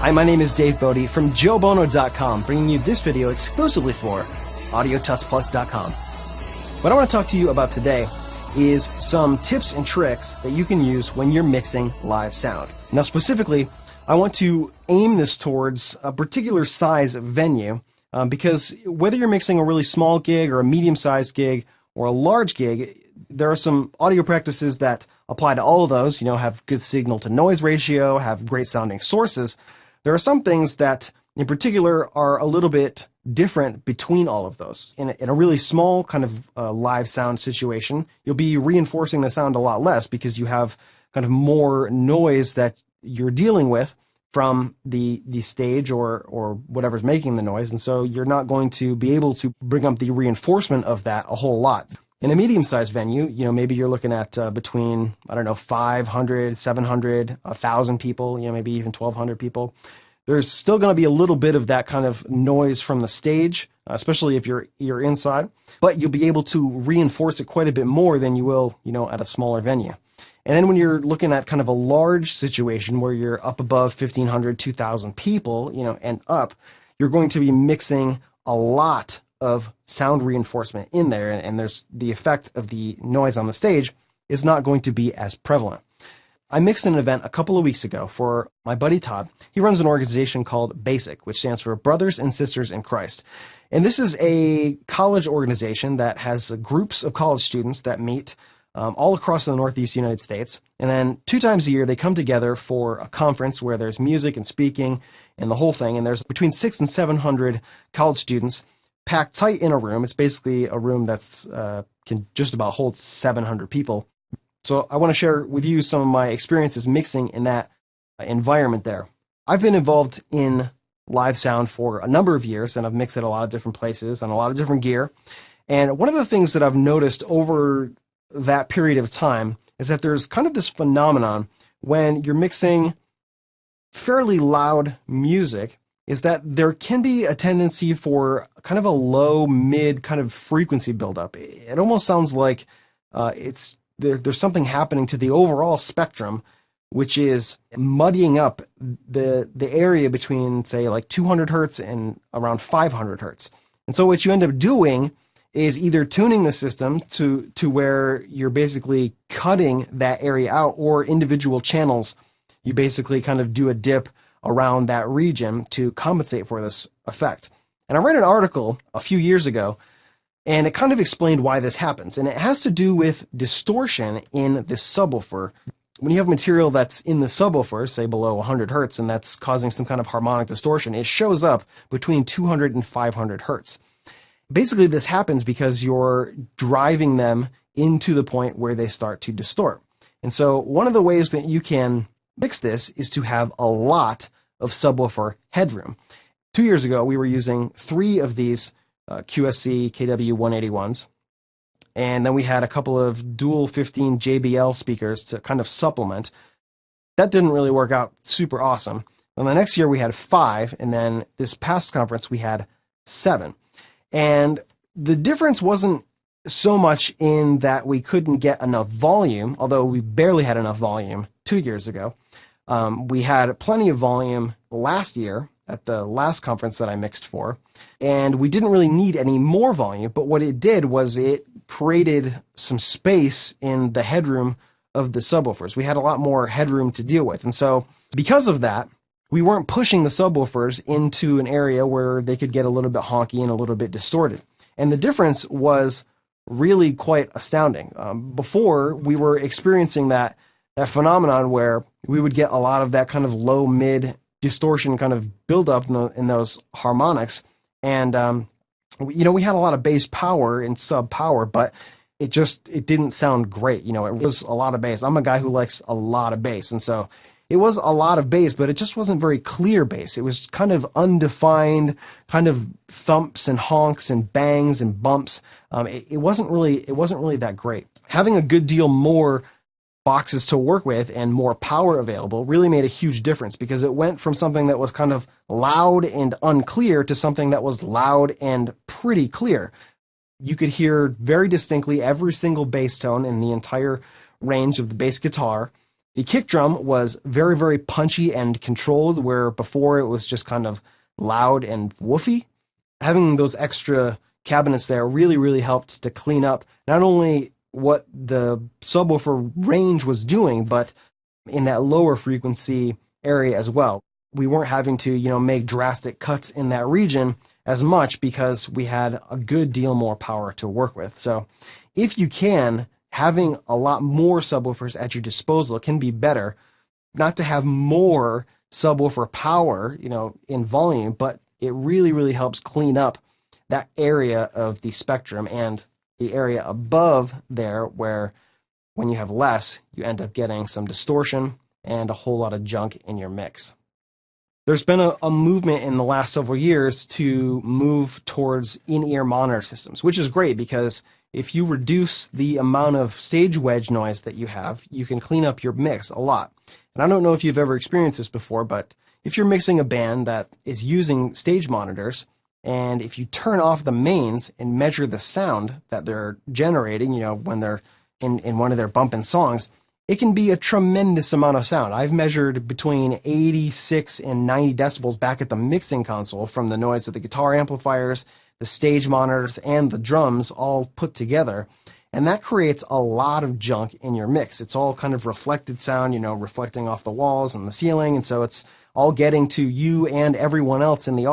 Hi, my name is Dave Bodie from JoeBono.com, bringing you this video exclusively for AudioTutsPlus.com. What I want to talk to you about today is some tips and tricks that you can use when you're mixing live sound. Now specifically, I want to aim this towards a particular size venue because whether you're mixing a really small gig or a medium-sized gig or a large gig, there are some audio practices that apply to all of those, have good signal-to-noise ratio, have great sounding sources. There are some things that, in particular, are a little bit different between all of those. In a really small kind of live sound situation, you'll be reinforcing the sound a lot less because you have kind of more noise that you're dealing with from the stage or whatever's making the noise, and so you're not going to be able to bring up the reinforcement of that a whole lot. In a medium-sized venue, maybe you're looking at between, 500, 700, 1,000 people, maybe even 1,200 people. There's still going to be a little bit of that kind of noise from the stage, especially if you're inside, but you'll be able to reinforce it quite a bit more than you will, at a smaller venue. And then when you're looking at kind of a large situation where you're up above 1,500, 2,000 people, and up, you're going to be mixing a lot of sound reinforcement in there, and there's the effect of the noise on the stage is not going to be as prevalent. I mixed an event a couple of weeks ago for my buddy Todd. He runs an organization called BASIC, which stands for Brothers and Sisters in Christ. And this is a college organization that has groups of college students that meet all across the Northeast United States. And then 2 times a year, they come together for a conference where there's music and speaking and the whole thing. And there's between 600 and 700 college students packed tight in a room. It's basically a room that's can just about hold 700 people. So I want to share with you some of my experiences mixing in that environment there. I've been involved in live sound for a number of years, and I've mixed at a lot of different places on a lot of different gear. And one of the things that I've noticed over that period of time is that there's kind of this phenomenon when you're mixing fairly loud music, is that there can be a tendency for kind of a low, mid kind of frequency buildup. It almost sounds like there's something happening to the overall spectrum, which is muddying up the area between, say, like 200 hertz and around 500 hertz. And so what you end up doing is either tuning the system to where you're basically cutting that area out, or individual channels, you basically kind of do a dip around that region to compensate for this effect. And I read an article a few years ago, and it kind of explained why this happens. And it has to do with distortion in this subwoofer. When you have material that's in the subwoofer, say below 100 hertz, and that's causing some kind of harmonic distortion, it shows up between 200 and 500 hertz. Basically, this happens because you're driving them into the point where they start to distort. And so one of the ways that you can fix this is to have a lot of subwoofer headroom. 2 years ago, we were using 3 of these QSC KW181s, and then we had a couple of dual 15 JBL speakers to kind of supplement. That didn't really work out super awesome. And the next year we had 5, and then this past conference we had 7. And the difference wasn't so much in that we couldn't get enough volume, although we barely had enough volume 2 years ago. We had plenty of volume last year at the last conference that I mixed for, and we didn't really need any more volume, but what it did was it created some space in the headroom of the subwoofers. We had a lot more headroom to deal with, and so because of that, we weren't pushing the subwoofers into an area where they could get a little bit honky and a little bit distorted. And the difference was really quite astounding. Before, we were experiencing that phenomenon where we would get a lot of that kind of low-mid distortion kind of buildup in those harmonics, and we had a lot of bass power and sub power, but it didn't sound great. It was a lot of bass. I'm a guy who likes a lot of bass, and so it was a lot of bass, but it just wasn't very clear bass. It was kind of undefined, kind of thumps and honks and bangs and bumps. It wasn't really that great. Having a good deal more boxes to work with and more power available really made a huge difference, because it went from something that was kind of loud and unclear to something that was loud and pretty clear. You could hear very distinctly every single bass tone in the entire range of the bass guitar. The kick drum was very, very punchy and controlled, where before it was just kind of loud and woofy. Having those extra cabinets there really, really helped to clean up not only what the subwoofer range was doing, but in that lower frequency area as well. We weren't having to, make drastic cuts in that region as much because we had a good deal more power to work with. So if you can, having a lot more subwoofers at your disposal can be better. Not to have more subwoofer power, in volume, but it really, really helps clean up that area of the spectrum and the area above there where when you have less, you end up getting some distortion and a whole lot of junk in your mix. There's been a movement in the last several years to move towards in-ear monitor systems, which is great because if you reduce the amount of stage wedge noise that you have, you can clean up your mix a lot. And I don't know if you've ever experienced this before, but if you're mixing a band that is using stage monitors, and if you turn off the mains and measure the sound that they're generating, when they're in one of their bumping songs, it can be a tremendous amount of sound. I've measured between 86 and 90 decibels back at the mixing console from the noise of the guitar amplifiers, the stage monitors, and the drums all put together. And that creates a lot of junk in your mix. It's all kind of reflected sound, reflecting off the walls and the ceiling, and so it's all getting to you and everyone else in the